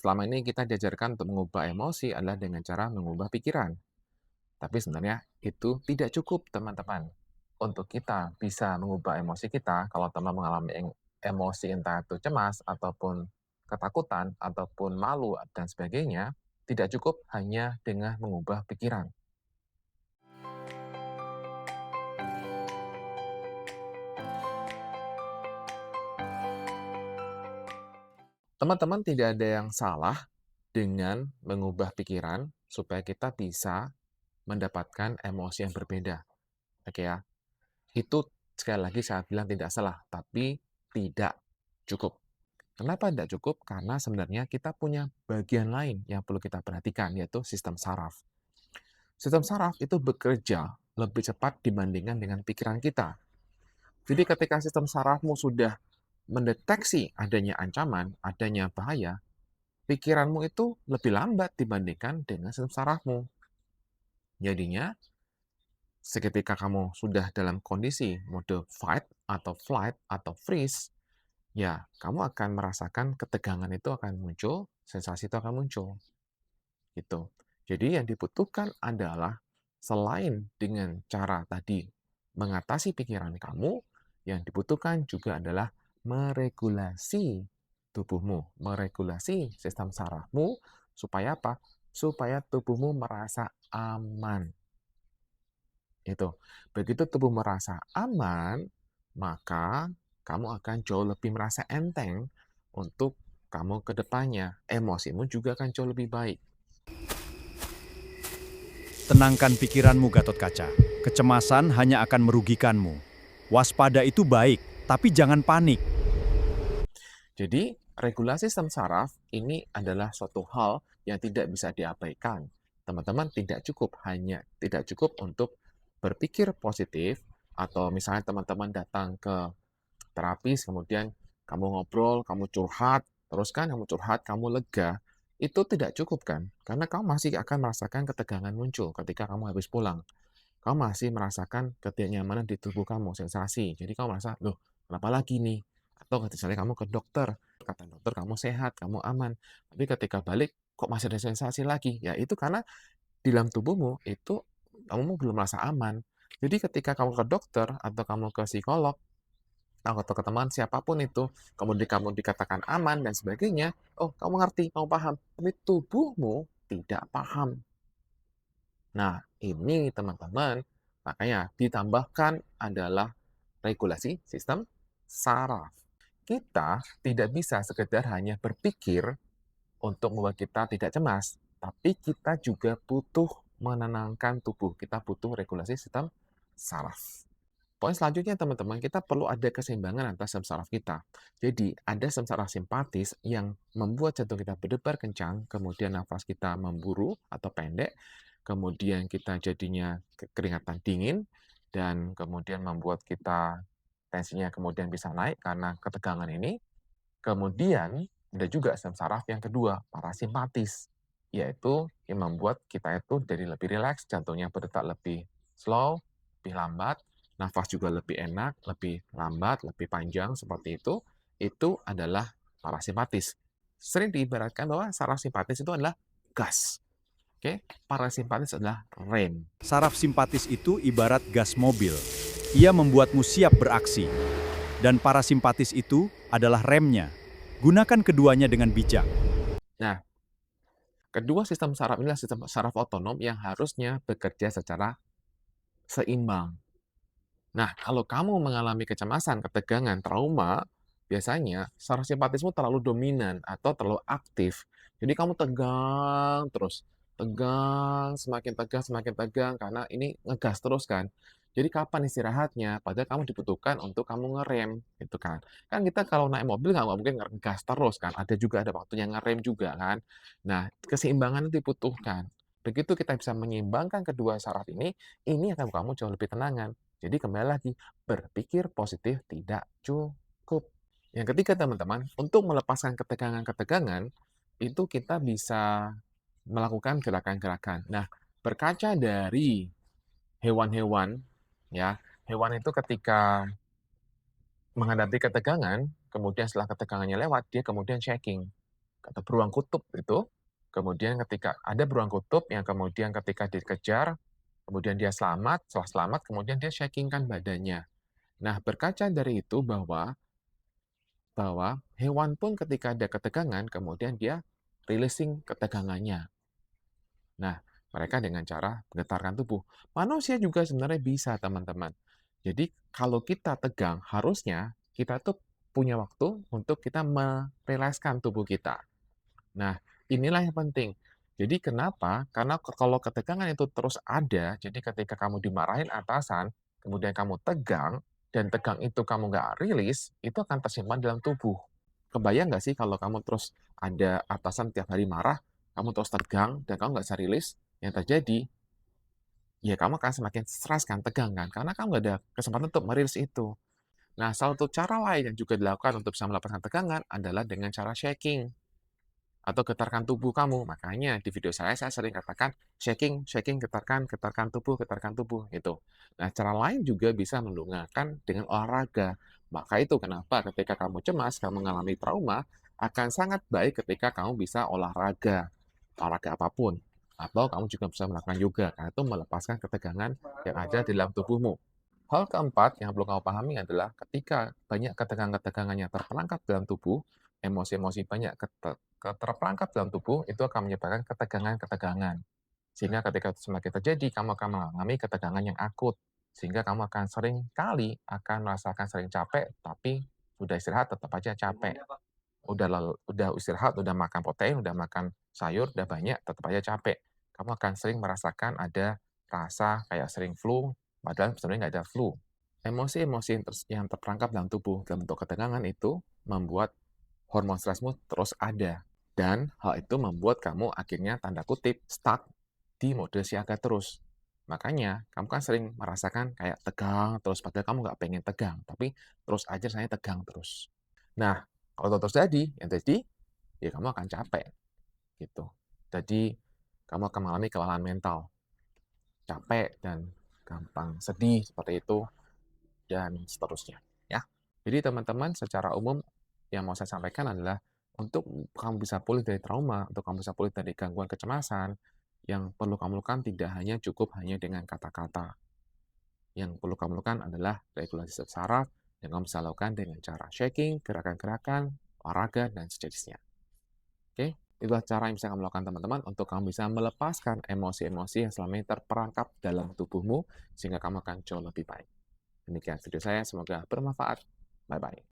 selama ini kita diajarkan untuk mengubah emosi adalah dengan cara mengubah pikiran. Tapi sebenarnya itu tidak cukup, teman-teman. Untuk kita bisa mengubah emosi kita, kalau teman mengalami emosi entah itu cemas, ataupun ketakutan, ataupun malu, dan sebagainya, tidak cukup hanya dengan mengubah pikiran. Teman-teman, tidak ada yang salah dengan mengubah pikiran supaya kita bisa mendapatkan emosi yang berbeda. Oke ya, itu sekali lagi saya bilang tidak salah, tapi tidak cukup. Kenapa tidak cukup? Karena sebenarnya kita punya bagian lain yang perlu kita perhatikan, yaitu sistem saraf. Sistem saraf itu bekerja lebih cepat dibandingkan dengan pikiran kita. Jadi ketika sistem sarafmu sudah mendeteksi adanya ancaman, adanya bahaya, pikiranmu itu lebih lambat dibandingkan dengan sistem sarafmu. Jadinya, seketika kamu sudah dalam kondisi mode fight atau flight atau freeze, ya kamu akan merasakan ketegangan itu akan muncul, sensasi itu akan muncul, gitu. Jadi yang dibutuhkan adalah selain dengan cara tadi mengatasi pikiran kamu, yang dibutuhkan juga adalah meregulasi tubuhmu, meregulasi sistem sarafmu, supaya apa? Supaya tubuhmu merasa aman. Itu. Begitu tubuh merasa aman, maka kamu akan jauh lebih merasa enteng untuk kamu ke depannya. Emosimu juga akan jauh lebih baik. Tenangkan pikiranmu, Gatot Kaca. Kecemasan hanya akan merugikanmu. Waspada itu baik, tapi jangan panik. Jadi, regulasi sistem saraf ini adalah suatu hal yang tidak bisa diabaikan. Teman-teman tidak cukup untuk berpikir positif, atau misalnya teman-teman datang ke terapis, kemudian kamu ngobrol, kamu curhat, terus kan kamu curhat, kamu lega, itu tidak cukup kan? Karena kamu masih akan merasakan ketegangan muncul ketika kamu habis pulang. Kamu masih merasakan ketidaknyamanan di tubuh kamu, sensasi. Jadi kamu merasa, loh, kenapa lagi nih? Atau misalnya kamu ke dokter, kata dokter kamu sehat, kamu aman. Tapi ketika balik, kok masih ada sensasi lagi? Ya itu karena di dalam tubuhmu itu kamu belum merasa aman. Jadi ketika kamu ke dokter atau kamu ke psikolog atau ke teman siapapun itu, kemudian kamu dikatakan aman dan sebagainya, oh kamu ngerti, kamu paham, tapi tubuhmu tidak paham. Nah, ini teman-teman, makanya ditambahkan adalah regulasi sistem saraf. Kita tidak bisa sekedar hanya berpikir untuk membuat kita tidak cemas, tapi kita juga butuh menenangkan tubuh. Kita butuh regulasi sistem saraf. Poin selanjutnya teman-teman, kita perlu ada keseimbangan antara sistem saraf kita. Jadi, ada sistem saraf simpatis yang membuat jantung kita berdebar kencang, kemudian nafas kita memburu atau pendek, kemudian kita jadinya keringatan dingin, dan kemudian membuat kita tensinya kemudian bisa naik karena ketegangan ini. Kemudian ada juga sistem saraf yang kedua, parasimpatis, yaitu yang membuat kita itu jadi lebih rileks, jantungnya berdetak lebih slow, lebih lambat, nafas juga lebih enak, lebih lambat, lebih panjang, seperti itu. Itu adalah parasimpatis. Sering diibaratkan bahwa saraf simpatis itu adalah gas. Oke, parasimpatis adalah rem. Saraf simpatis itu ibarat gas mobil. Ia membuatmu siap beraksi. Dan parasimpatis itu adalah remnya. Gunakan keduanya dengan bijak. Nah, kedua sistem saraf inilah sistem saraf otonom yang harusnya bekerja secara seimbang. Nah, kalau kamu mengalami kecemasan, ketegangan, trauma, biasanya saraf simpatismu terlalu dominan atau terlalu aktif. Jadi kamu semakin tegang karena ini ngegas terus kan. Jadi kapan istirahatnya? Padahal kamu dibutuhkan untuk kamu ngerem, gitu kan. Kan kita kalau naik mobil nggak mungkin ngegas terus kan. Ada waktunya ngerem juga kan. Nah, keseimbangan itu dibutuhkan. Begitu kita bisa menyeimbangkan kedua saraf ini akan kamu jauh lebih tenangan. Jadi kembali lagi, berpikir positif tidak cukup. Yang ketiga teman-teman, untuk melepaskan ketegangan-ketegangan, itu kita bisa melakukan gerakan-gerakan. Nah, berkaca dari hewan-hewan, ya, hewan itu ketika menghadapi ketegangan, kemudian setelah ketegangannya lewat, dia kemudian shaking. atau beruang kutub itu. Kemudian ketika ada beruang kutub yang kemudian ketika dikejar, kemudian dia selamat, setelah selamat kemudian dia shakingkan badannya. Nah, berkaca dari itu bahwa bahwa hewan pun ketika ada ketegangan, kemudian dia releasing ketegangannya. Nah, mereka dengan cara menggetarkan tubuh. Manusia juga sebenarnya bisa, teman-teman. Jadi, kalau kita tegang, harusnya kita tuh punya waktu untuk kita merilekskan tubuh kita. Nah, inilah yang penting. Jadi kenapa? Karena kalau ketegangan itu terus ada, jadi ketika kamu dimarahin atasan, kemudian kamu tegang, dan tegang itu kamu nggak rilis, itu akan tersimpan dalam tubuh. Kebayang nggak sih kalau kamu terus ada atasan tiap hari marah, kamu terus tegang, dan kamu nggak bisa rilis, yang terjadi, ya kamu akan semakin stres kan, tegang kan, karena kamu nggak ada kesempatan untuk merilis itu. Nah, salah satu cara lain yang juga dilakukan untuk bisa melepaskan tegangan adalah dengan cara shaking atau getarkan tubuh kamu. Makanya di video saya sering katakan shaking, shaking, getarkan tubuh, gitu. Nah, cara lain juga bisa menggunakan dengan olahraga. Maka itu kenapa ketika kamu cemas, kamu mengalami trauma, akan sangat baik ketika kamu bisa olahraga, olahraga apapun. Atau kamu juga bisa melakukan yoga, karena itu melepaskan ketegangan yang ada di dalam tubuhmu. Hal keempat yang perlu kamu pahami adalah ketika banyak ketegangan-ketegangan yang terperangkap dalam tubuh, emosi-emosi banyak terperangkap dalam tubuh, itu akan menyebabkan ketegangan-ketegangan. Sehingga ketika itu semakin terjadi, kamu akan mengalami ketegangan yang akut. Sehingga kamu akan sering kali akan merasakan sering capek, tapi sudah istirahat tetap aja capek. Udah istirahat, udah makan protein, udah makan sayur, udah banyak, tetap aja capek. Kamu akan sering merasakan ada rasa kayak sering flu, padahal sebenarnya nggak ada flu. Emosi-emosi yang terperangkap dalam tubuh dalam bentuk ketegangan itu membuat hormon stresmu terus ada. Dan hal itu membuat kamu akhirnya tanda kutip stuck di mode siaga terus. Makanya kamu kan sering merasakan kayak tegang terus padahal kamu nggak pengen tegang, tapi terus aja saya tegang terus. Nah, kalau itu terjadi, yang terjadi ya kamu akan capek gitu. Jadi kamu akan mengalami kelelahan mental, capek dan gampang sedih seperti itu dan seterusnya ya. Jadi teman-teman secara umum yang mau saya sampaikan adalah untuk kamu bisa pulih dari trauma, untuk kamu bisa pulih dari gangguan kecemasan, yang perlu kamu lakukan tidak hanya cukup hanya dengan kata-kata. Yang perlu kamu lakukan adalah regulasi saraf yang kamu bisa lakukan dengan cara shaking, gerakan-gerakan, olahraga, dan sejenisnya. Oke, itulah cara yang bisa kamu lakukan teman-teman untuk kamu bisa melepaskan emosi-emosi yang selama ini terperangkap dalam tubuhmu sehingga kamu akan jauh lebih baik. Demikian video saya, semoga bermanfaat. Bye-bye.